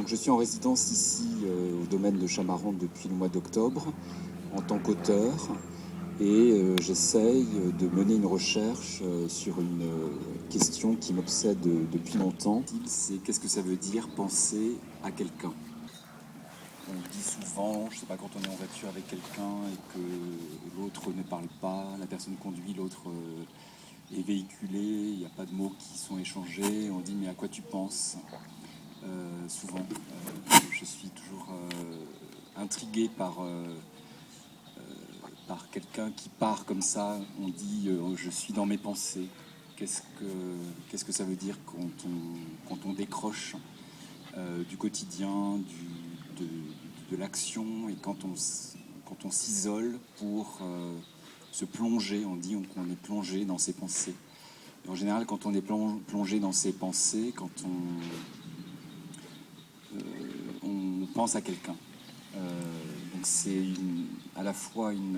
Donc, je suis en résidence ici au domaine de Chamarande depuis le mois d'octobre en tant qu'auteur et j'essaye de mener une recherche sur une question qui m'obsède depuis longtemps. C'est qu'est-ce que ça veut dire penser à quelqu'un? On dit souvent, je ne sais pas, quand on est en voiture avec quelqu'un et que l'autre ne parle pas, la personne conduit, l'autre est véhiculé, il n'y a pas de mots qui sont échangés, on dit mais à quoi tu penses? Souvent, je suis toujours intrigué par quelqu'un qui part comme ça. On dit je suis dans mes pensées. Qu'est-ce que ça veut dire quand on décroche du quotidien, de l'action, et quand on s'isole pour se plonger? On dit qu'on est plongé dans ses pensées. Et en général, quand on est plongé dans ses pensées, quand on pense à quelqu'un. Donc c'est à la fois une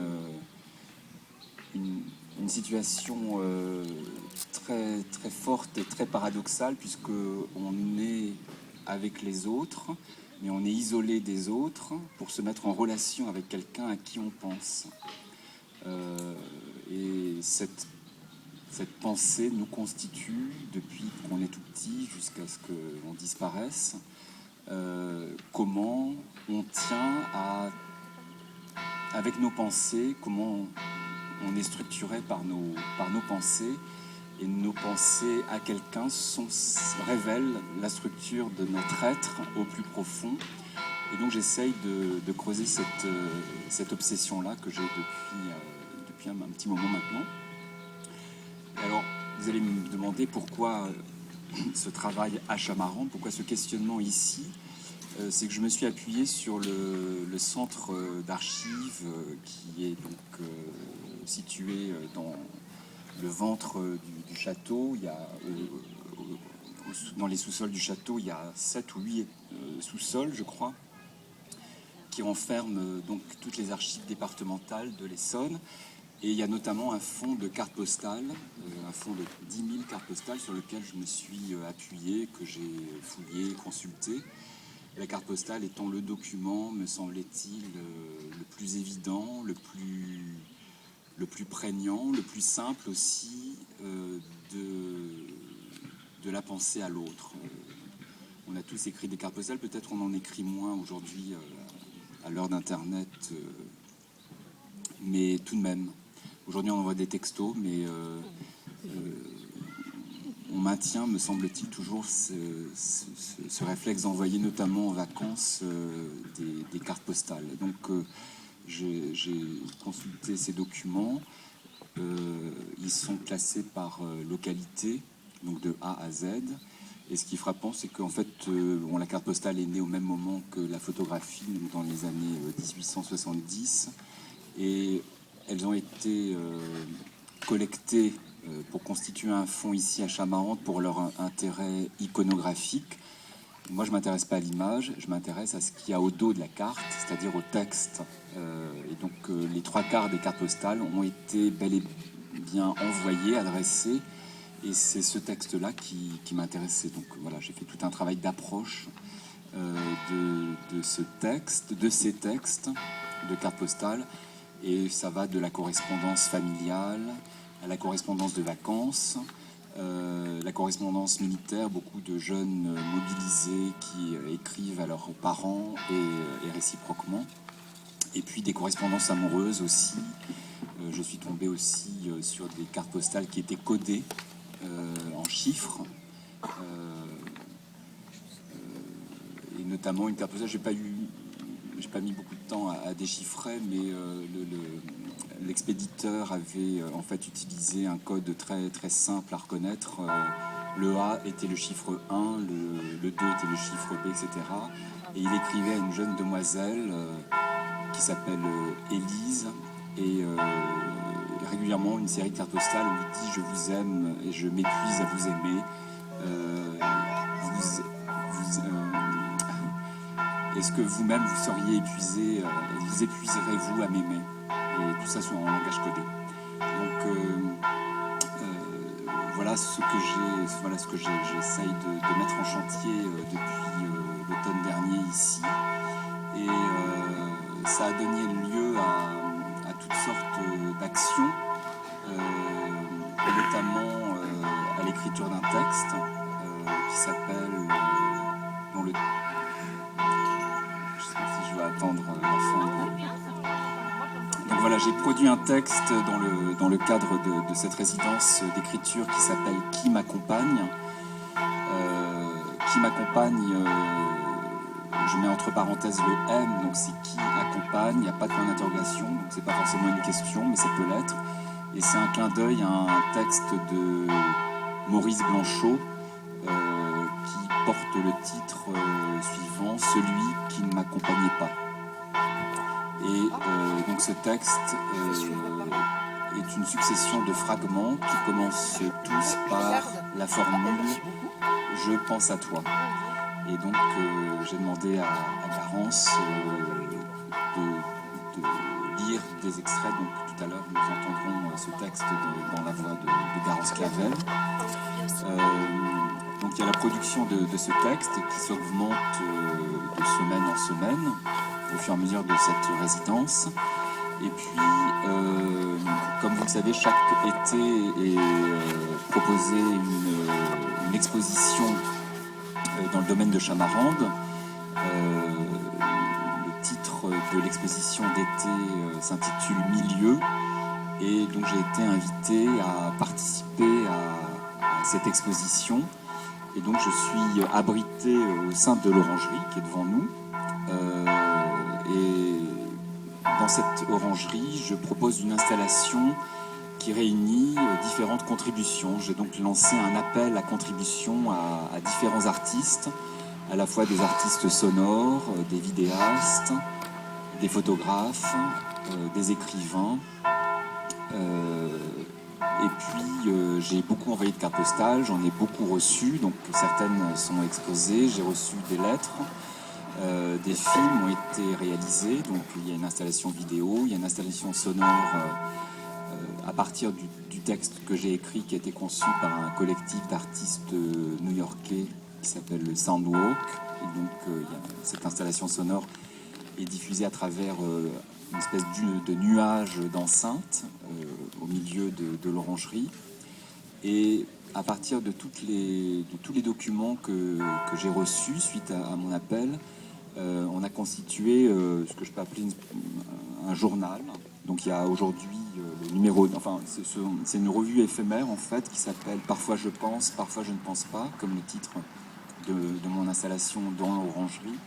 situation très, très forte et très paradoxale, puisqu'on est avec les autres, mais on est isolé des autres pour se mettre en relation avec quelqu'un à qui on pense. Et cette pensée nous constitue depuis qu'on est tout petit jusqu'à ce qu'on disparaisse. Comment on tient avec nos pensées, comment on est structuré par nos pensées, et nos pensées à quelqu'un révèlent la structure de notre être au plus profond. Et donc j'essaye de creuser cette obsession-là que j'ai depuis un petit moment maintenant. Et alors, vous allez me demander pourquoi ce travail à Chamarande, pourquoi ce questionnement ici. C'est que je me suis appuyé sur le centre d'archives qui est donc situé dans le ventre du château. Il y a, dans les sous-sols du château, il y a 7 ou 8 sous-sols, je crois, qui renferment donc toutes les archives départementales de l'Essonne. Et il y a notamment un fonds de cartes postales, un fonds de 10 000 cartes postales sur lequel je me suis appuyé, que j'ai fouillé, consulté. La carte postale étant le document, me semblait-il, le plus évident, le plus prégnant, le plus simple aussi de la pensée à l'autre. On a tous écrit des cartes postales, peut-être on en écrit moins aujourd'hui à l'heure d'Internet, mais tout de même. Aujourd'hui on envoie des textos, mais on maintient, me semble-t-il, toujours ce réflexe d'envoyer, notamment en vacances, des cartes postales. Donc j'ai consulté ces documents. Ils sont classés par localité, donc de A à Z. Et ce qui est frappant, c'est qu'en fait, la carte postale est née au même moment que la photographie, donc dans les années 1870. Et elles ont été collectées pour constituer un fonds ici à Chamarande pour leur intérêt iconographique. Moi, je ne m'intéresse pas à l'image, je m'intéresse à ce qu'il y a au dos de la carte, c'est-à-dire au texte. Et donc, les 3/4 des cartes postales ont été bel et bien envoyées, adressées, et c'est ce texte-là qui m'intéressait. Donc voilà, j'ai fait tout un travail d'approche de ces textes de cartes postales, et ça va de la correspondance familiale à la correspondance de vacances, la correspondance militaire, beaucoup de jeunes mobilisés qui écrivent à leurs parents et réciproquement, et puis des correspondances amoureuses aussi. Je suis tombé aussi sur des cartes postales qui étaient codées en chiffres, et notamment une carte postale, j'ai pas mis beaucoup de temps à déchiffrer, mais l'expéditeur avait en fait utilisé un code très, très simple à reconnaître. Le A était le chiffre 1, le 2 était le chiffre B, etc. Et il écrivait à une jeune demoiselle qui s'appelle Élise, et régulièrement une série de cartes postales où il dit « Je vous aime et je m'épuise à vous aimer. Est-ce que vous-même vous seriez épuisé, vous épuiserez-vous à m'aimer ?» Et tout ça sont en langage codé. Donc voilà ce que j'essaye de mettre en chantier depuis l'automne dernier. ici. Et ça a donné lieu à toutes sortes d'actions, notamment à l'écriture d'un texte qui s'appelle, dont le... Je sais pas si je vais attendre la fin. Donc voilà, j'ai produit un texte dans le cadre de cette résidence d'écriture qui s'appelle « Qui m'accompagne ». Qui m'accompagne, je mets entre parenthèses le M, donc c'est qui accompagne, il n'y a pas de point d'interrogation, donc c'est pas forcément une question, mais ça peut l'être. Et c'est un clin d'œil à un texte de Maurice Blanchot qui porte le titre suivant « Celui qui ne m'accompagnait pas ». Et donc ce texte est une succession de fragments qui commencent tous par la formule « Je pense à toi ». Et donc j'ai demandé à Garance de lire des extraits. Donc tout à l'heure nous entendrons ce texte dans la voix de Garance Clavel. Donc il y a la production de ce texte qui s'augmente de semaine en semaine au fur et à mesure de cette résidence. Et puis, comme vous le savez, chaque été est proposée une exposition dans le domaine de Chamarande. Le titre de l'exposition d'été s'intitule « Milieu ». Et donc j'ai été invité à participer à cette exposition. Et donc je suis abrité au sein de l'orangerie qui est devant nous. Et dans cette orangerie, je propose une installation qui réunit différentes contributions. J'ai donc lancé un appel à contribution à différents artistes, à la fois des artistes sonores, des vidéastes, des photographes, des écrivains. Et puis j'ai beaucoup envoyé de cartes postales, j'en ai beaucoup reçu, donc certaines sont exposées, j'ai reçu des lettres. Des films ont été réalisés, donc il y a une installation vidéo, il y a une installation sonore à partir du texte que j'ai écrit, qui a été conçu par un collectif d'artistes new-yorkais qui s'appelle le Soundwalk. Et donc cette installation sonore est diffusée à travers une espèce de nuage d'enceinte au milieu de l'orangerie. Et à partir de tous les documents que j'ai reçus suite à mon appel, on a constitué ce que je peux appeler un journal. Donc il y a aujourd'hui le numéro, enfin c'est une revue éphémère en fait qui s'appelle « Parfois je pense, parfois je ne pense pas », comme le titre de mon installation dans l'orangerie.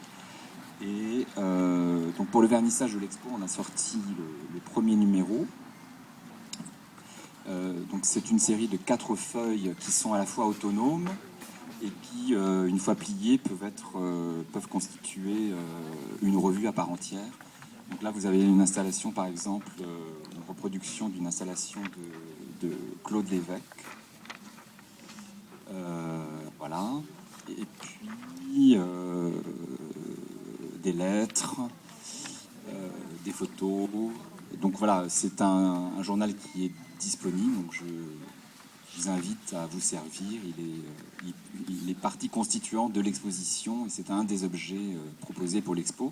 Et donc pour le vernissage de l'expo, on a sorti le premier numéro. Donc c'est une série de 4 feuilles qui sont à la fois autonomes et qui, une fois pliées, peuvent constituer une revue à part entière. Donc là, vous avez une installation, par exemple, une reproduction d'une installation de Claude Lévesque. Voilà. Et puis, des lettres, des photos. Donc voilà, c'est un journal qui est disponible. Donc je vous invite à vous servir. Il est partie constituante de l'exposition et c'est un des objets proposés pour l'expo.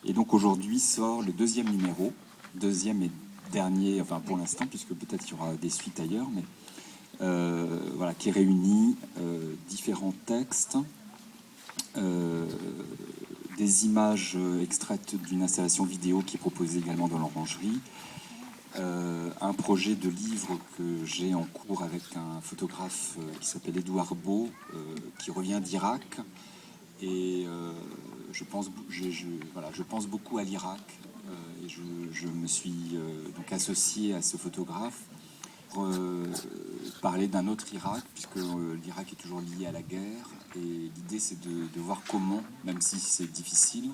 Et donc aujourd'hui sort le deuxième numéro, deuxième et dernier, enfin pour l'instant, puisque peut-être qu'il y aura des suites ailleurs, mais voilà, qui réunit différents textes, des images extraites d'une installation vidéo qui est proposée également dans l'orangerie, un projet de livre que j'ai en cours avec un photographe qui s'appelle Édouard Beau, qui revient d'Irak. Et je pense beaucoup à l'Irak et je me suis donc associé à ce photographe pour parler d'un autre Irak, puisque l'Irak est toujours lié à la guerre. Et l'idée, c'est de voir comment, même si c'est difficile,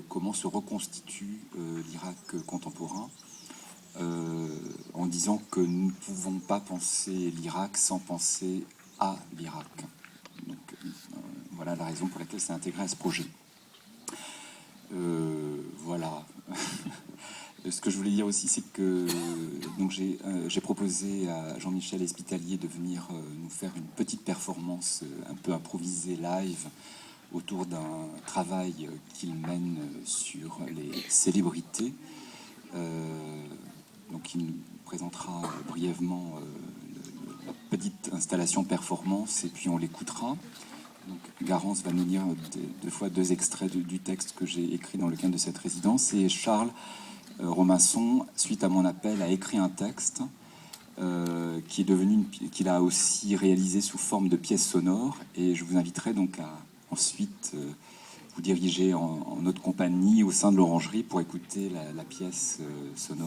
comment se reconstitue l'Irak contemporain. En disant que nous ne pouvons pas penser l'Irak sans penser à l'Irak. Donc voilà la raison pour laquelle c'est intégré à ce projet. Voilà. Ce que je voulais dire aussi, c'est que donc j'ai proposé à Jean-Michel Espitalier de venir nous faire une petite performance un peu improvisée live autour d'un travail qu'il mène sur les célébrités. Donc il nous présentera brièvement la petite installation performance et puis on l'écoutera. Donc, Garance va nous lire deux extraits du texte que j'ai écrit dans le cadre de cette résidence. Et Charles Romasson, suite à mon appel, a écrit un texte qu'il a aussi réalisé sous forme de pièce sonore. Et je vous inviterai donc à ensuite vous diriger en notre compagnie au sein de l'Orangerie pour écouter la pièce sonore